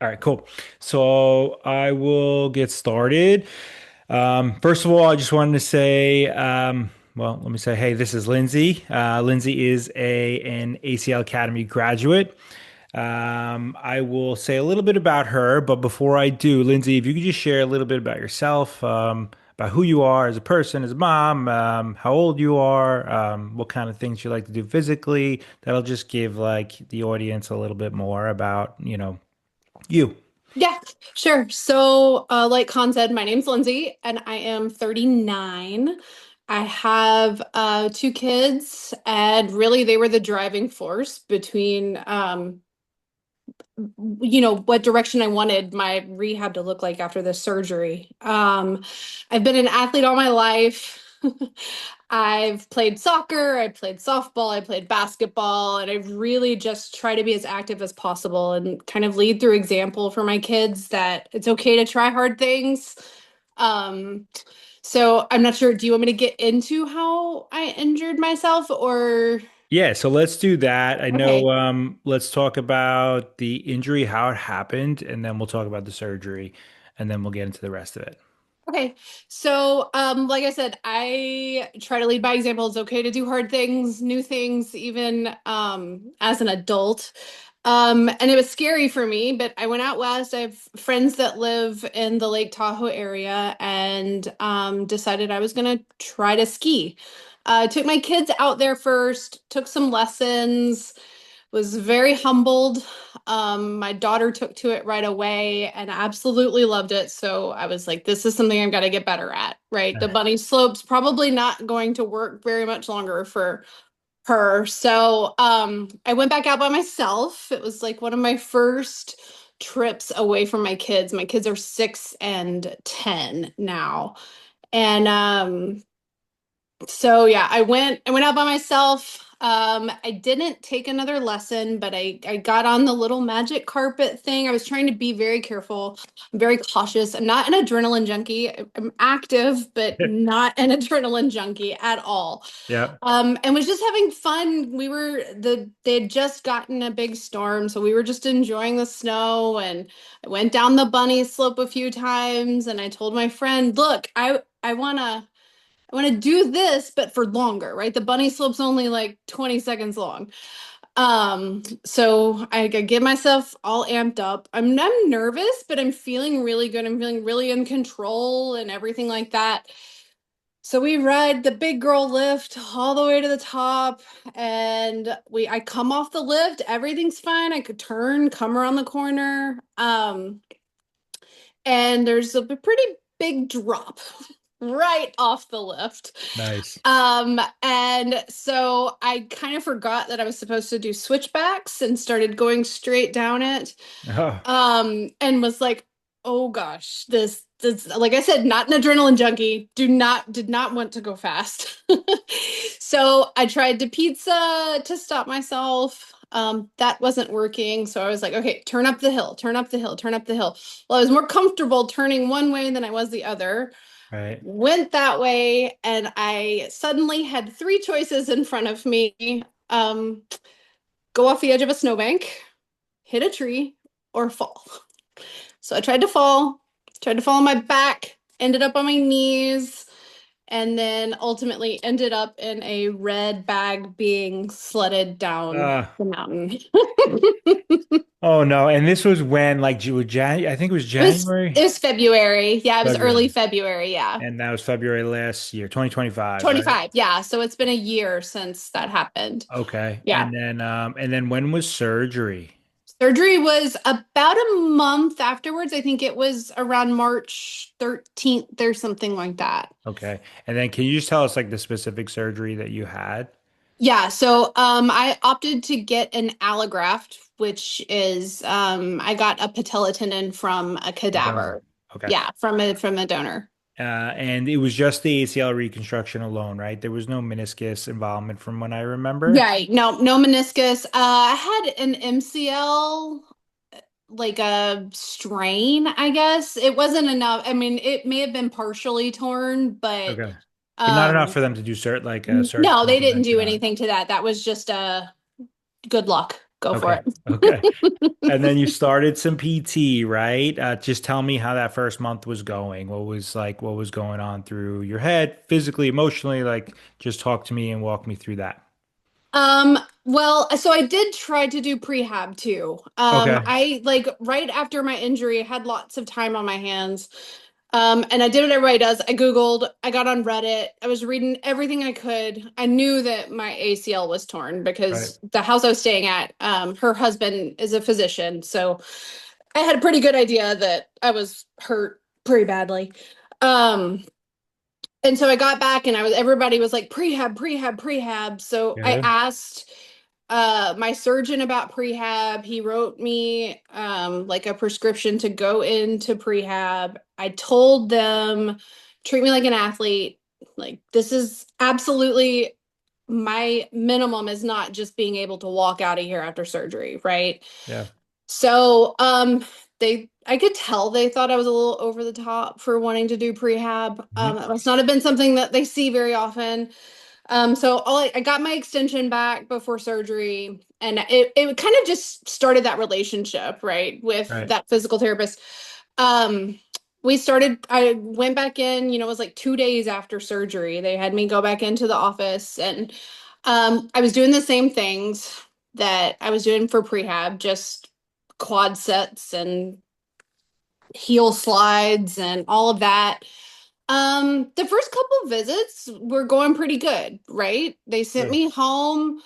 All right, cool. So I will get started. First of all, I just wanted to say, let me say, hey, this is Lindsey. Lindsey is an ACL Academy graduate. I will say a little bit about her, but before I do, Lindsey, if you could just share a little bit about yourself, about who you are as a person, as a mom, how old you are, what kind of things you like to do physically. That'll just give like the audience a little bit more about, you. Yeah, sure. So, like Kaan said, my name's Lindsay and I am 39. I have two kids, and really they were the driving force between what direction I wanted my rehab to look like after the surgery. I've been an athlete all my life. I've played soccer, I played softball, I played basketball, and I really just try to be as active as possible and kind of lead through example for my kids that it's okay to try hard things. Um, so I'm not sure, do you want me to get into how I injured myself or Yeah, so let's do that. I know, okay. let's talk about the injury, how it happened, and then we'll talk about the surgery, and then we'll get into the rest of it. Okay. So, like I said, I try to lead by example. It's okay to do hard things, new things, even as an adult. And it was scary for me, but I went out west. I have friends that live in the Lake Tahoe area and decided I was gonna try to ski. Took my kids out there first, took some lessons, was very humbled. My daughter took to it right away and absolutely loved it. So I was like, this is something I've got to get better at, right? The bunny slope's probably not going to work very much longer for her. So I went back out by myself. It was like one of my first trips away from my kids. My kids are 6 and 10 now. And so yeah, I went out by myself. I didn't take another lesson, but I got on the little magic carpet thing. I was trying to be very careful, very cautious. I'm not an adrenaline junkie. I'm active, but not an adrenaline junkie at all. Yeah. And was just having fun. They had just gotten a big storm, so we were just enjoying the snow. And I went down the bunny slope a few times, and I told my friend, "Look, I want to do this, but for longer, right? The bunny slope's only like 20 seconds long. So I get myself all amped up. I'm nervous, but I'm feeling really good. I'm feeling really in control and everything like that. So we ride the big girl lift all the way to the top, and I come off the lift, everything's fine. I could turn, come around the corner. And there's a pretty big drop right off the lift. Nice. And so I kind of forgot that I was supposed to do switchbacks and started going straight down it. Oh, And was like, oh gosh, this like I said, not an adrenaline junkie. Did not want to go fast. So I tried to pizza to stop myself. That wasn't working. So I was like, okay, turn up the hill, turn up the hill, turn up the hill. Well, I was more comfortable turning one way than I was the other. right. Went that way, and I suddenly had three choices in front of me. Um, Go off the edge of a snowbank, hit a tree, or fall. So I tried to fall on my back, ended up on my knees, and then ultimately ended up in a red bag being sledded down Uh, the mountain. oh no. And this was when, like, I think it was It January, was February. Yeah, it was early February, February. Yeah. and that was February last year, 2025, right? 25. Yeah. So it's been a year since that happened. Okay. Yeah. And then when was surgery? Surgery was about a month afterwards. I think it was around March 13th or something like that. Okay. And then can you just tell us like the specific surgery that you had? Yeah, so I opted to get an allograft, which is I got a patella tendon from a A donor. cadaver. Okay. Yeah, from a donor. And it was just the ACL reconstruction alone, right? There was no meniscus involvement from what I remember. Right. No, no meniscus. I had an MCL, like a strain, I guess. It wasn't enough. I mean, it may have been partially torn, but Okay. But not enough um for them to do no, surgical they didn't intervention do on it. anything to that. That was just a good luck. Go for Okay. it. Okay. And then you started some PT, right? Just tell me how that first month was going. What was going on through your head, physically, emotionally? Like, just talk to me and walk me through that. Well, so I did try to do prehab too. Okay. I like right after my injury, I had lots of time on my hands. And I did what everybody does. I Googled, I got on Reddit, I was reading everything I could. I knew that my ACL was torn Right. because the house I was staying at, her husband is a physician. So I had a pretty good idea that I was hurt pretty badly. Um, and so I got back and everybody was like prehab, prehab, prehab. So I Yeah. asked my surgeon about prehab. He wrote me like a prescription to go into prehab. I told them treat me like an athlete. Like this is absolutely my minimum is not just being able to walk out of here after surgery, right? Yeah. So, I could tell they thought I was a little over the top for wanting to do prehab. Hmm. It must not have been something that they see very often. So I got my extension back before surgery, and it kind of just started that relationship, right, with Right. that physical therapist. Um, I went back in, it was like 2 days after surgery. They had me go back into the office, and I was doing the same things that I was doing for prehab, just quad sets and heel slides and all of that. The first couple visits were going pretty good, right? They sent Good. me home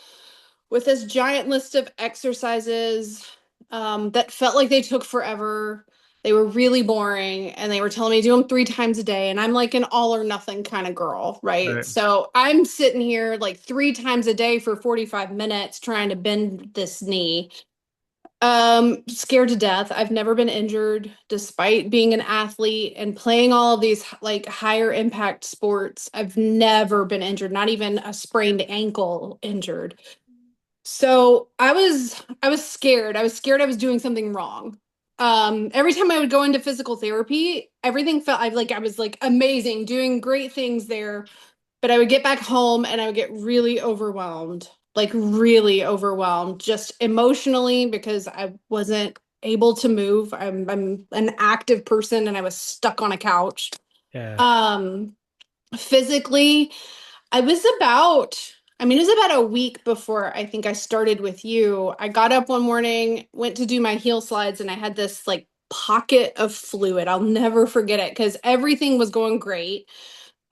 with this giant list of exercises that felt like they took forever. They were really boring and they were telling me to do them 3 times a day. And I'm like an all or nothing kind of girl, right? Right. So I'm sitting here like 3 times a day for 45 minutes trying to bend this knee. Scared to death. I've never been injured despite being an athlete and playing all of these like higher impact sports. I've never been injured, not even a sprained ankle injured. So I was scared. I was scared I was doing something wrong. Every time I would go into physical therapy, everything felt I was like amazing, doing great things there. But I would get back home and I would get really overwhelmed, like really overwhelmed, just emotionally because I wasn't able to move. I'm an active person and I was stuck on a couch. Yeah. Um, Physically, I was about, it was about a week before I think I started with you. I got up one morning, went to do my heel slides, and I had this like pocket of fluid. I'll never forget it because everything was going great.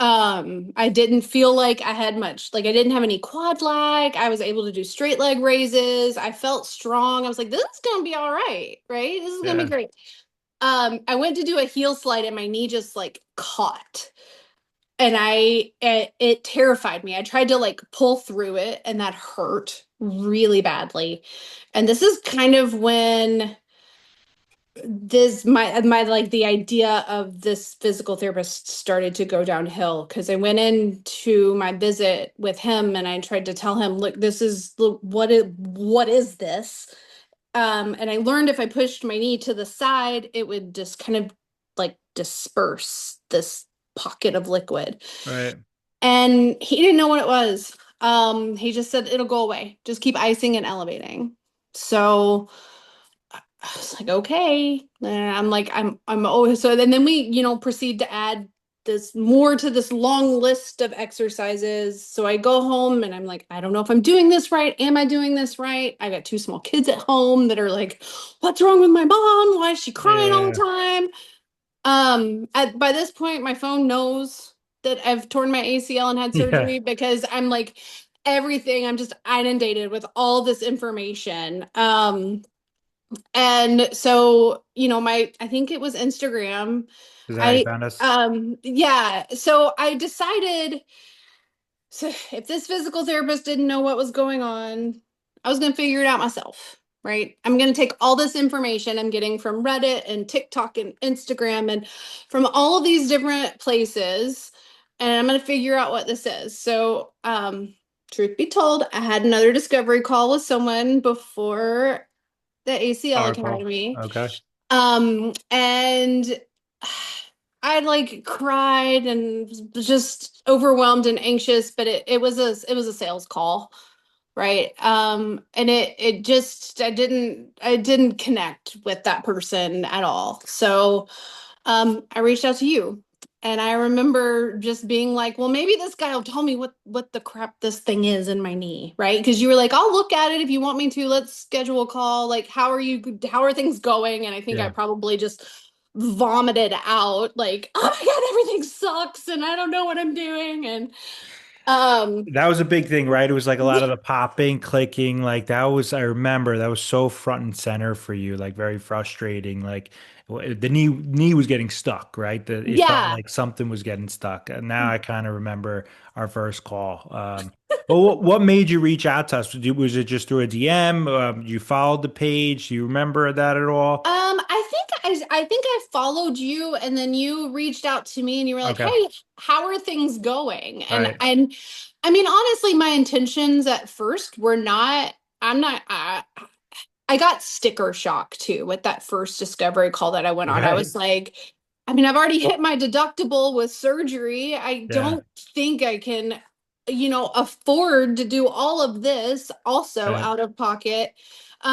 I didn't feel like I had much, like I didn't have any quad lag. I was able to do straight leg raises. I felt strong. I was like, this is gonna be all right? This is gonna be Yeah. great. I went to do a heel slide and my knee just like caught. And it terrified me. I tried to like pull through it and that hurt really badly. And this is kind of when this my like the idea of this physical therapist started to go downhill because I went into my visit with him and I tried to tell him, look, this is what is this? And I learned if I pushed my knee to the side, it would just kind of like disperse this pocket of liquid. Right. And he didn't know what it was. He just said it'll go away. Just keep icing and elevating. So I was like, okay. And I'm like, I'm always so then we, proceed to add this more to this long list of exercises. So I go home and I'm like, I don't know if I'm doing this right. Am I doing this right? I got two small kids at home that are like, what's wrong with my mom? Why is she crying all the Yeah. time? By this point, my phone knows that I've torn my ACL and had Yeah. surgery because I'm like everything, I'm just inundated with all this information. And so, I think it was Instagram. Is that how you found us? Yeah. So I decided, so if this physical therapist didn't know what was going on, I was going to figure it out myself, right? I'm going to take all this information I'm getting from Reddit and TikTok and Instagram and from all of these different places, and I'm going to figure out what this is. So, truth be told, I had another discovery call with someone before the ACL Powerful. Academy. Okay. And I like cried and was just overwhelmed and anxious, but it was a sales call. right? And it just I didn't connect with that person at all. So I reached out to you. And I remember just being like, well, maybe this guy will tell me what the crap this thing is in my knee, right? Because you were like, I'll look at it if you want me to. Let's schedule a call. Like, how are things going? And I think I Yeah. probably just vomited out like, oh my God, everything sucks and I don't know what I'm doing. And um That was a big thing, right? It was like a lot yeah, of the popping, clicking, like that was, I remember that was so front and center for you, like very frustrating. Like the knee was getting stuck, right? It felt yeah. like something was getting stuck. And now I kind of remember our first call. But what made you reach out to us? Was it just through a DM? You followed the page? Do you remember that at all? I think I followed you and then you reached out to me and you were like, Okay. "Hey, how are things going?" And Right. and I mean, honestly, my intentions at first were not I'm not I got sticker shock too with that first discovery call that I went on. I Right. was like, I mean, I've already hit my deductible with surgery. I Yeah. don't think I can, afford to do all of this also Right. out of pocket.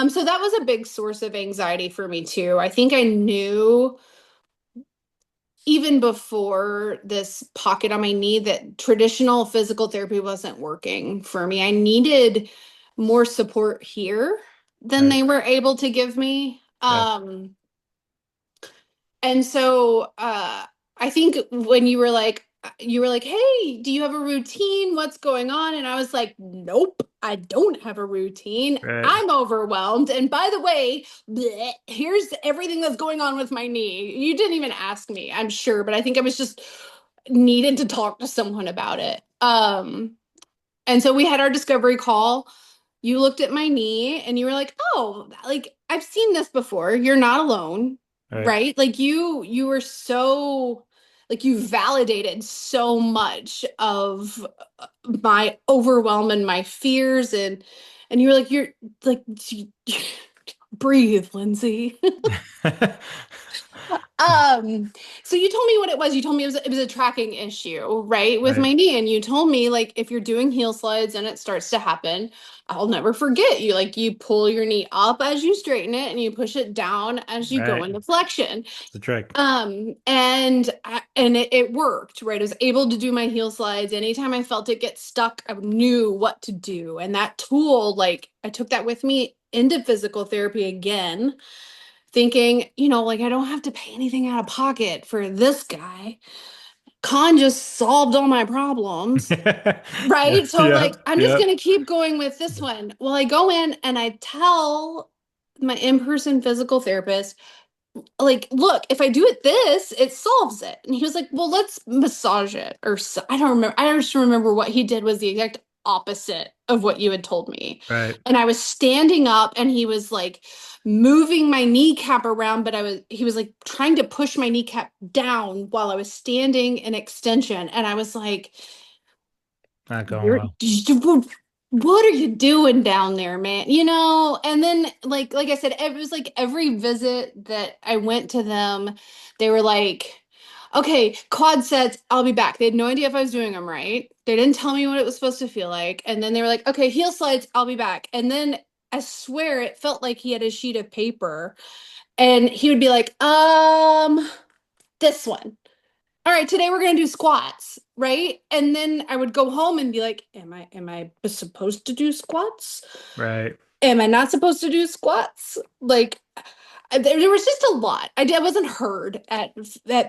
So that was a big source of anxiety for me too. I think I knew even before this pocket on my knee that traditional physical therapy wasn't working for me. I needed more support here than Right. they were able to give me. Yeah. And so I think when you were like, "Hey, do you have a routine? What's going on?" And I was like, "Nope, I don't have a routine. Right. I'm overwhelmed. And by the way, bleh, here's everything that's going on with my knee." You didn't even ask me, I'm sure, but I think I was just needed to talk to someone about it. And so we had our discovery call. You looked at my knee and you were like, "Oh, like I've seen this before. You're not alone." Right. Right? Like you were so like you validated so much of my overwhelm and my fears and you were like you're like breathe, Lindsay. Um, so you told me what it was. You told me it was a tracking issue, right? With Right. my knee. And you told me like if you're doing heel slides and it starts to happen, I'll never forget you. Like you pull your knee up as you straighten it and you push it down as you go Right. into flexion. It's the trick. And it worked, right? I was able to do my heel slides. Anytime I felt it get stuck, I knew what to do. And that tool, like I took that with me into physical therapy again thinking, like I don't have to pay anything out of pocket for this guy. Kaan just solved all my problems, Yeah. right? So like Yep. I'm just Yep. gonna keep going with this one. Well, I go in and I tell my in-person physical therapist, like, look, if I do it this, it solves it. And he was like, well, let's massage it. I don't remember. I just remember what he did was the exact opposite of what you had told me. Right. And I was standing up and he was like moving my kneecap around, but he was like trying to push my kneecap down while I was standing in extension. And I was like, Not going you're well. what are you doing down there, man? And then like I said, it was like every visit that I went to them, they were like, okay, quad sets, I'll be back. They had no idea if I was doing them right. They didn't tell me what it was supposed to feel like. And then they were like, okay, heel slides, I'll be back. And then I swear it felt like he had a sheet of paper and he would be like, this one. All right, today we're gonna do squats, right? And then I would go home and be like, am I supposed to do squats? Right. Am I not supposed to do squats? Like there was just a lot. I wasn't heard at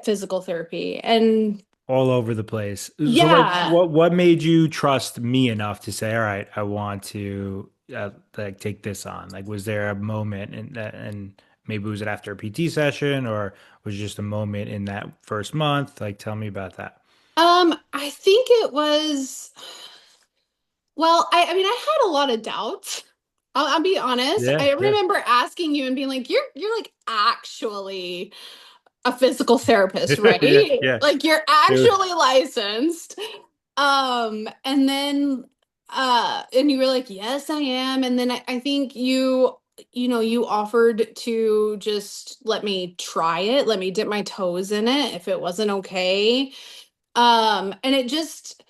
physical therapy. And All over the place. So like yeah, what made you trust me enough to say, all right, I want to like take this on? Like was there a moment and maybe was it after a PT session or was it just a moment in that first month? Like tell me about that. I think it was well, I mean, I had a lot of doubts. I'll be honest. Yeah, I yeah. remember asking you and being like, you're like actually a physical therapist, Yeah, right? yeah. Like you're It was actually licensed. And then and you were like, "Yes, I am." And then I think you offered to just let me try it, let me dip my toes in it if it wasn't okay. And it just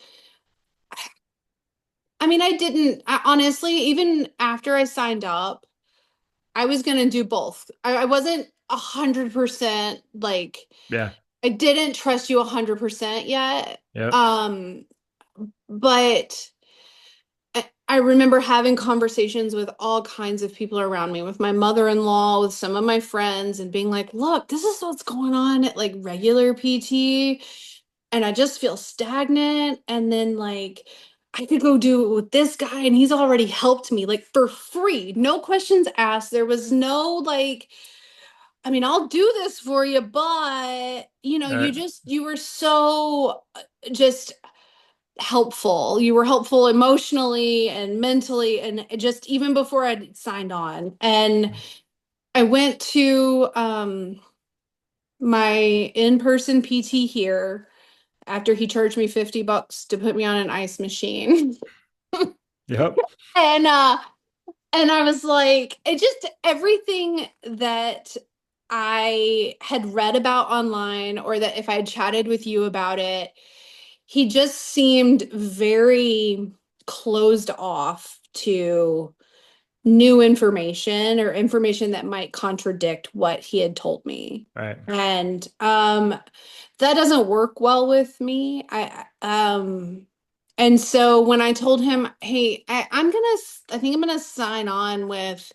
I mean, honestly, even after I signed up, I was gonna do both. I wasn't 100% like Yeah. I didn't trust you 100% yet. Yep. But I remember having conversations with all kinds of people around me, with my mother-in-law, with some of my friends, and being like, look, this is what's going on at like regular PT. And I just feel stagnant. And then like I could go do it with this guy and he's already helped me like for free, no questions asked. There was no like, I mean, I'll do this for you, but Uh, you were so just helpful. You were helpful emotionally and mentally and just even before I'd signed on. And I went to my in-person PT here after he charged me $50 to put me on an ice machine. yep. And I was like, it just everything that I had read about online or that if I had chatted with you about it, he just seemed very closed off to new information or information that might contradict what he had told me. Right. And that doesn't work well with me. And so when I told him, "Hey, I think I'm gonna sign on with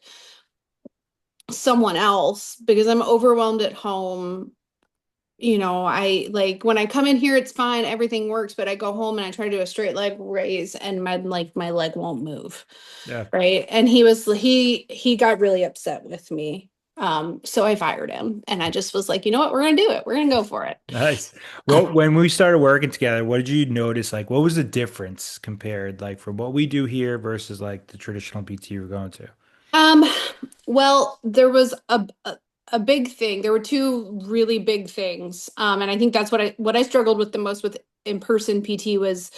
someone else because I'm overwhelmed at home. I like when I come in here, it's fine, everything works, but I go home and I try to do a straight leg raise and my leg won't move." Yeah. Right. And he got really upset with me. So I fired him and I just was like, you know what, we're gonna do it. We're gonna go for it. Nice. Well, when we started working together, what did you notice? Like, what was the difference compared, like, from what we do here versus like the traditional PT you were going to? Um, well, there was a big thing. There were two really big things. And I think that's what I struggled with the most with in-person PT was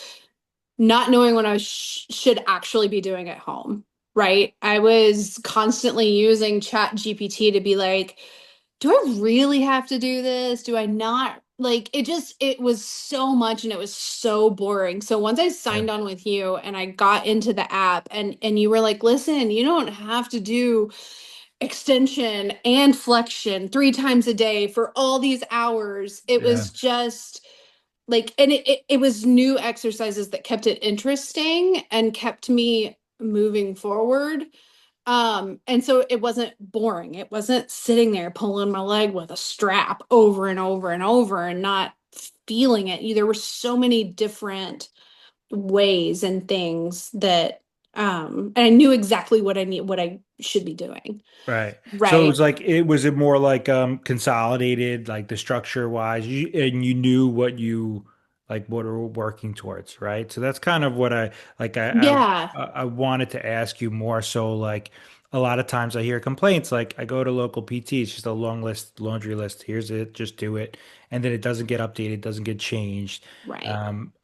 not knowing what I should actually be doing at home, right? I was constantly using Chat GPT to be like, do I really have to do this? Do I not? Like it was so much and it was so boring. So once I Yeah. signed on with you and I got into the app and you were like, listen, you don't have to do extension and flexion 3 times a day for all these hours. It Yeah. was just like and it was new exercises that kept it interesting and kept me moving forward, and so it wasn't boring. It wasn't sitting there pulling my leg with a strap over and over and over and not feeling it. There were so many different ways and things that and I knew exactly what I should be doing. Right. So it Right. was like it was it more like consolidated, like the structure wise, and you knew what you like what are working towards, right? So that's kind of what I like Yeah. I wanted to ask you more so like a lot of times I hear complaints like I go to local PT, it's just a long list, laundry list. Here's it, just do it. And then it doesn't get updated, doesn't get changed. Right.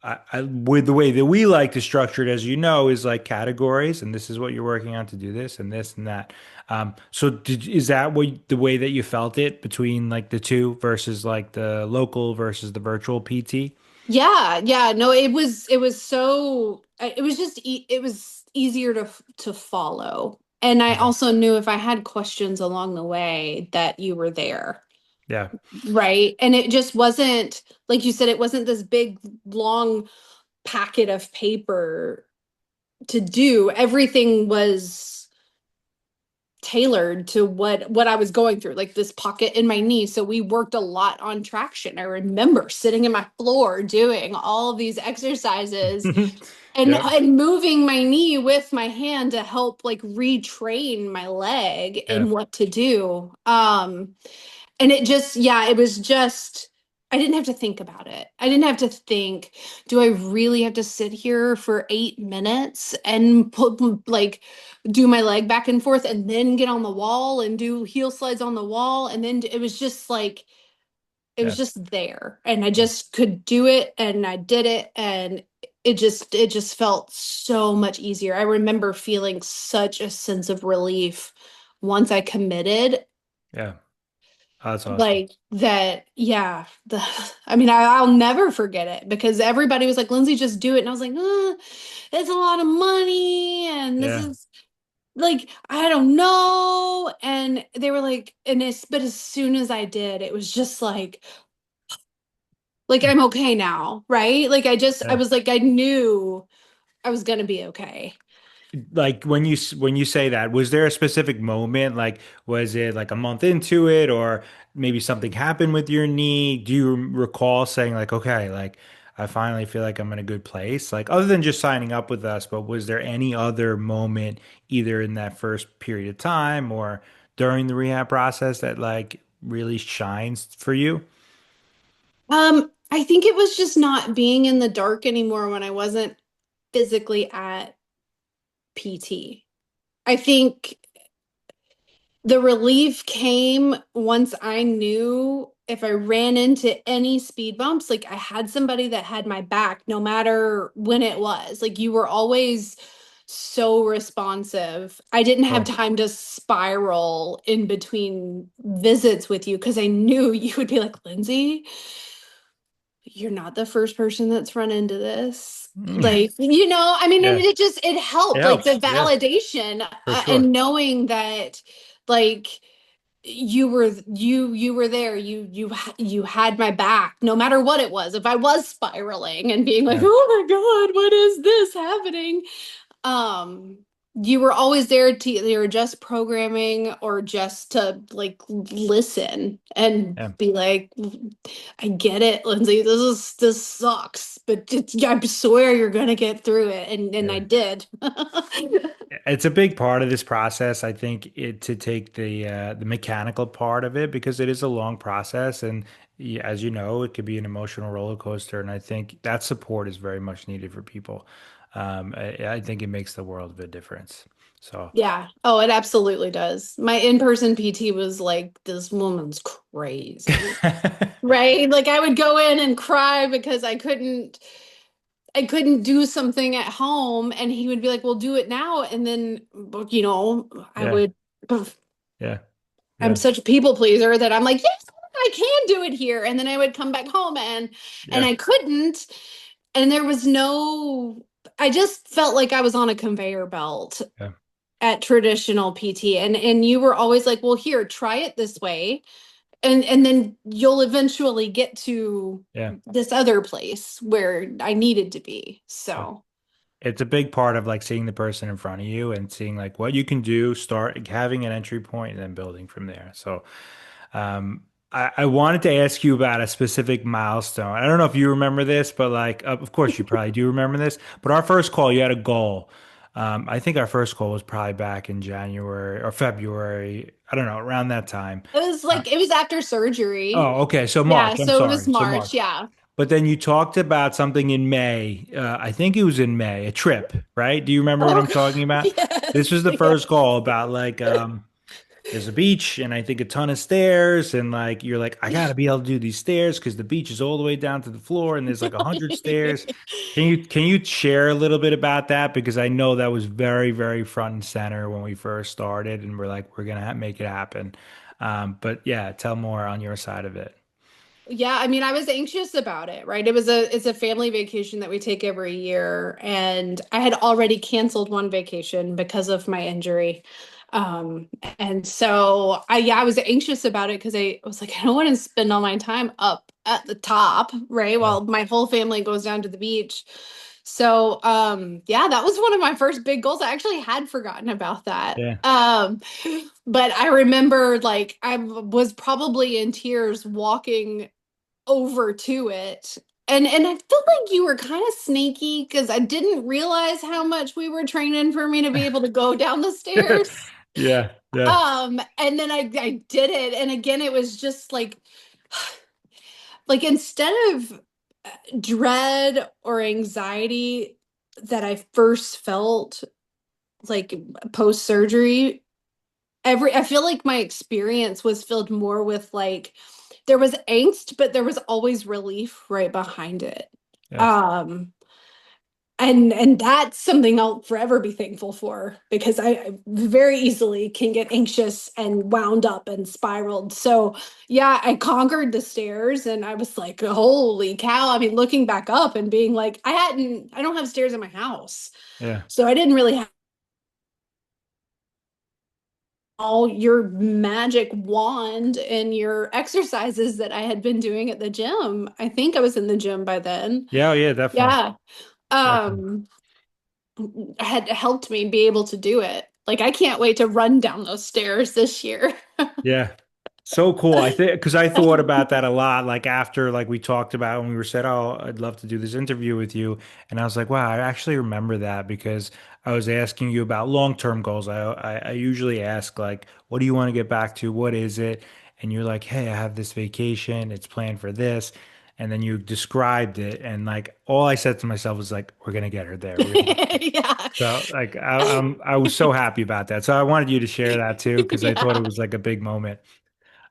I with the way that we like to structure it, as you know, is like categories, and this is what you're working on to do this and this and that. Is that what the way that you felt it between like the two versus like the local versus the virtual PT? Yeah, yeah. No, it was so it was just it was easier to follow. And I Okay. also knew if I had questions along the way that you were there. Yeah. Right. And it just wasn't, like you said, it wasn't this big, long packet of paper to do. Everything was tailored to what I was going through, like this pocket in my knee. So we worked a lot on traction. I remember sitting in my floor doing all of these exercises Yep. and moving my knee with my hand to help like retrain my leg Yeah. in what to do. And it just, yeah, it was just, I didn't have to think about it. I didn't have to think, do I really have to sit here for 8 minutes and put like do my leg back and forth and then get on the wall and do heel slides on the wall? And then it was just like, it was Yeah. just there and I just could do it and I did it and it just felt so much easier. I remember feeling such a sense of relief once I committed. Yeah. Oh, that's awesome. Like that, yeah. I mean, I'll never forget it because everybody was like, Lindsay, just do it. And I was like, it's a lot of money, and this Yeah. is like, I don't know. And they were like, but as soon as I did, it was just like I'm okay now, right? Like I Yeah. was like, I knew I was gonna be okay. Like when you say that, was there a specific moment? Like, was it like a month into it, or maybe something happened with your knee? Do you recall saying like, okay, like I finally feel like I'm in a good place? Like, other than just signing up with us, but was there any other moment, either in that first period of time or during the rehab process, that like really shines for you? I think it was just not being in the dark anymore when I wasn't physically at PT. I think the relief came once I knew if I ran into any speed bumps, like I had somebody that had my back no matter when it was. Like you were always so responsive. I didn't have Cool. time to spiral in between visits with you because I knew you would be like, Lindsay, you're not the first person that's run into this. Like, I mean, and Yeah, it it helped, like the helps. Yeah, validation for sure. and knowing that, like, you were there. You had my back, no matter what it was. If I was spiraling and being like, Yeah, oh my God, what is this happening? um you were always there to either just programming or just to like listen and yeah, be like, I get it, Lindsay, this sucks, but I swear you're gonna get through it, and I yeah. did. It's a big part of this process, I think, to take the mechanical part of it because it is a long process, and as you know, it could be an emotional roller coaster. And I think that support is very much needed for people. I think it makes the world of a difference. So, Yeah, oh, it absolutely does. My in-person PT was like, this woman's crazy, right? Like I would go in and cry because I couldn't do something at home, and he would be like, "Well, do it now." And then, I yeah, would, yeah, I'm yeah, such a people pleaser that I'm like, "Yes, I can do it here." And then I would come back home and yeah, I couldn't. And there was no, I just felt like I was on a conveyor belt yeah, at traditional PT. And you were always like, "Well, here, try it this way." And then you'll eventually get to yeah. this other place where I needed to be. Yeah. So, It's a big part of like seeing the person in front of you and seeing like what you can do, start having an entry point and then building from there. So, I wanted to ask you about a specific milestone. I don't know if you remember this, but like, of course you probably do remember this, but our first call, you had a goal. I think our first call was probably back in January or February. I don't know, around that time. Uh, it was after surgery. oh, okay. So Yeah, March, I'm so it was sorry. So March. March. Yeah. But then you talked about something in May. I think it was in May, a trip, right? Do you remember what Oh I'm talking God. about? This Yes. was the Yes. first call about like there's a beach and I think a ton of stairs and like you're like I gotta be able to do these stairs because the beach is all the way down to the floor and there's like 100 stairs. Can you share a little bit about that because I know that was very very front and center when we first started and we're like we're gonna make it happen. But yeah, tell more on your side of it. Yeah, I mean, I was anxious about it, right? It's a family vacation that we take every year, and I had already canceled one vacation because of my injury. Um, and so I was anxious about it because I was like, I don't want to spend all my time up at the top, right? Yeah, While my whole family goes down to the beach. So, yeah, that was one of my first big goals. I actually had forgotten about that. yeah. But I remember like I was probably in tears walking over to it. And I felt like you were kind of sneaky because I didn't realize how much we were training for me to be able to go down the stairs. Yeah, yeah, And then I did it. And again, it was just like instead of dread or anxiety that I first felt like post surgery, I feel like my experience was filled more with like there was angst, but there was always relief right behind it. yeah. Um and that's something I'll forever be thankful for because I very easily can get anxious and wound up and spiraled. So yeah, I conquered the stairs and I was like, holy cow. I mean, looking back up and being like, I don't have stairs in my house. Yeah. So I didn't really have all your magic wand and your exercises that I had been doing at the gym. I think I was in the gym by then. Yeah, yeah, definitely. Yeah. Definitely. Um, had helped me be able to do it. Like I can't wait to run down those stairs this year. Yeah. So cool. I think because I thought about that a lot, like after like we talked about when we were said, "Oh, I'd love to do this interview with you." And I was like, wow, I actually remember that because I was asking you about long-term goals. I usually ask like, what do you want to get back to? What is it? And you're like, hey, I have this vacation, it's planned for this. And then you described it, and like all I said to myself was like, we're gonna get her there. We're gonna get Yeah. so like I was so happy about that. So I wanted you to share that too because I thought it Yeah. was like a big moment.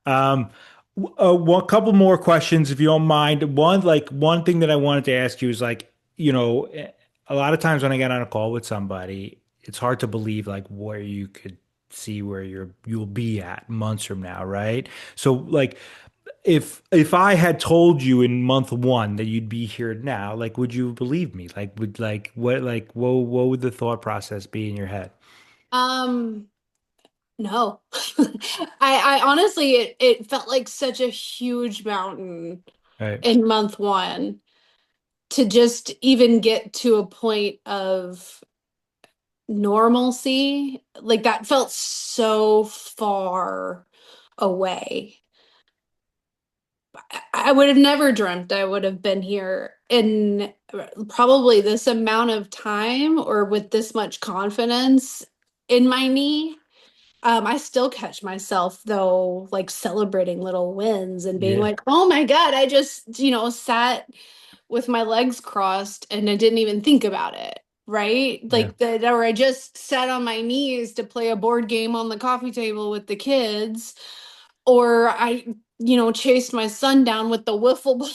Um, one couple more questions, if you don't mind. One thing that I wanted to ask you is a lot of times when I get on a call with somebody, it's hard to believe like where you could see where you'll be at months from now, right? So like if I had told you in month one that you'd be here now, like would you believe me? What would the thought process be in your head? Um, no. I honestly it felt like such a huge mountain Right. in month one to just even get to a point of normalcy. Like that felt so far away. I would have never dreamt I would have been here in probably this amount of time or with this much confidence in my knee. I still catch myself though, like celebrating little wins and being Yeah. like, oh my God, I just, sat with my legs crossed and I didn't even think about it. Right? Yeah. Like that, or I just sat on my knees to play a board game on the coffee table with the kids, or I, chased my son down with the wiffle ball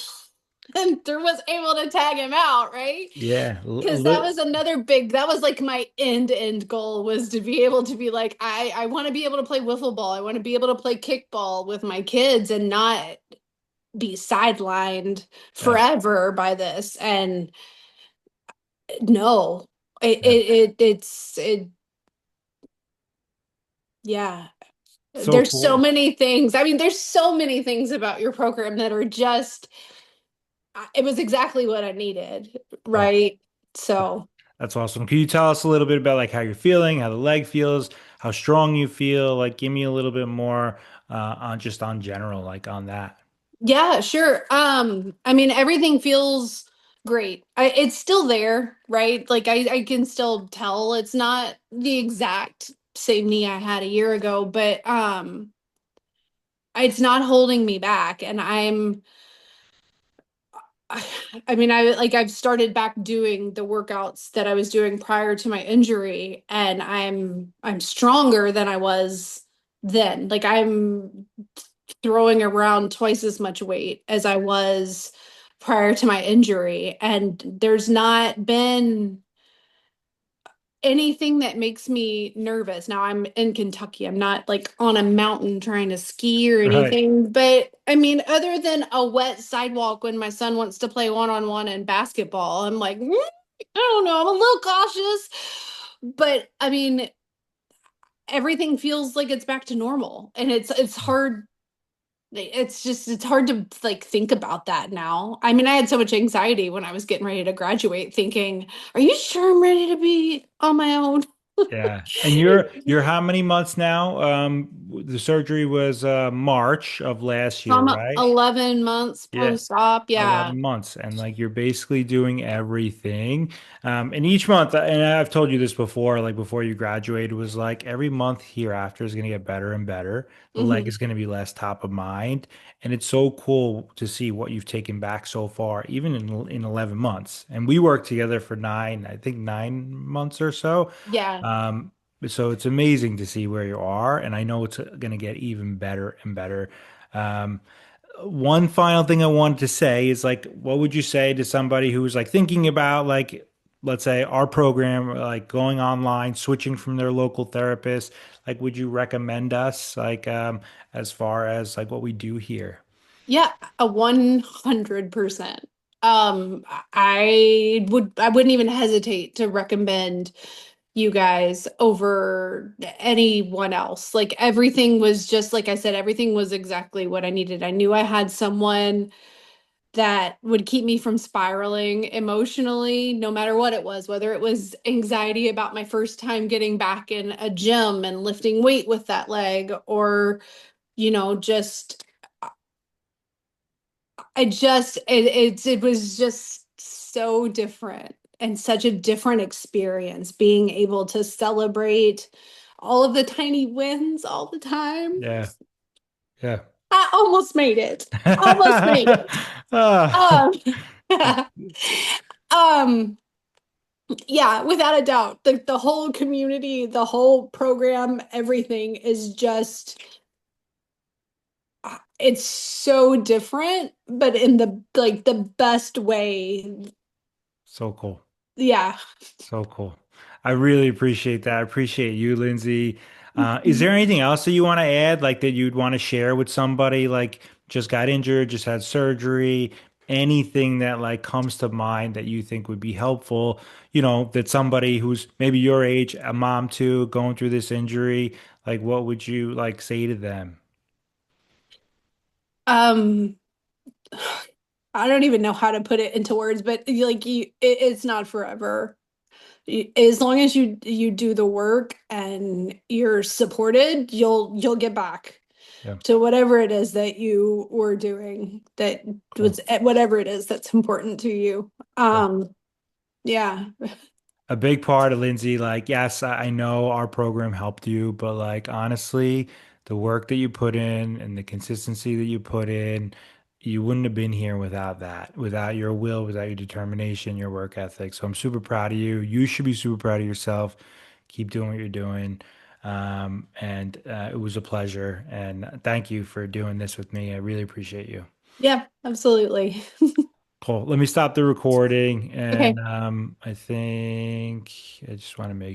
and was able to tag him out, right? Yeah. Because that was like my end goal was to be able to be like, I want to be able to play wiffle ball. I want to be able to play kickball with my kids and not be sidelined Yeah. forever by this. And no, Yeah. yeah. So There's so cool. many things. I mean, there's so many things about your program that are just, it was exactly what I needed, Yeah. right? So. That's awesome. Can you tell us a little bit about like how you're feeling, how the leg feels, how strong you feel? Like, give me a little bit more on just on general, like on that. Yeah, sure. I mean, everything feels great. It's still there, right? Like I can still tell it's not the exact same knee I had a year ago, but it's not holding me back. And I mean, I've started back doing the workouts that I was doing prior to my injury, and I'm stronger than I was then. Like I'm throwing around twice as much weight as I was prior to my injury. And there's not been anything that makes me nervous. Now I'm in Kentucky. I'm not like on a mountain trying to ski or Right. anything. But I mean, other than a wet sidewalk when my son wants to play one-on-one in basketball, I'm like, I don't know. I'm a little cautious. But I mean, everything feels like it's back to normal. And it's hard it's hard to like think about that now. I mean, I had so much anxiety when I was getting ready to graduate, thinking, "Are you sure I'm ready to be on my own?" Yeah. And you're how many months now? The surgery was March of last So year, I'm right? 11 months Yeah. post-op. Yeah. 11 months and like you're basically doing everything and each month and I've told you this before like before you graduated was like every month hereafter is going to get better and better, the leg Hmm. is going to be less top of mind, and it's so cool to see what you've taken back so far even in 11 months, and we worked together for 9 months or so. Yeah. um so it's amazing to see where you are, and I know it's going to get even better and better. um One final thing I wanted to say is like, what would you say to somebody who's like thinking about like let's say our program, like going online, switching from their local therapist, like would you recommend us like as far as like what we do here? Yeah, a 100%. I wouldn't even hesitate to recommend you guys over anyone else. Like everything was just like I said, everything was exactly what I needed. I knew I had someone that would keep me from spiraling emotionally, no matter what it was, whether it was anxiety about my first time getting back in a gym and lifting weight with that leg, or, just it was just so different and such a different experience being able to celebrate all of the tiny wins all the time. Yeah. Yeah. I almost made it. Almost made it. Ah, Um, um, yeah, without a doubt. The whole community, the whole program, everything is just it's so different, but in the best way. so cool. Yeah. So cool. I really appreciate that. I appreciate you, Lindsay. Is there anything else that you want to add, like that you'd want to share with somebody, like just got injured, just had surgery, anything that like comes to mind that you think would be helpful, that somebody who's maybe your age, a mom too, going through this injury, like what would you like say to them? Um, I don't even know how to put it into words, but it's not forever. As long as you do the work and you're supported, you'll get back Yeah, to whatever it is that you were doing, that cool. was whatever it is that's important to you. Yeah. Yeah. A big part of Lindsay, like, yes, I know our program helped you, but like honestly, the work that you put in and the consistency that you put in, you wouldn't have been here without that, without your will, without your determination, your work ethic. So I'm super proud of you. You should be super proud of yourself. Keep doing what you're doing. And it was a pleasure. And thank you for doing this with me. I really appreciate you. Yeah, absolutely. Cool. Let me stop the recording. Okay. And I think I just want to make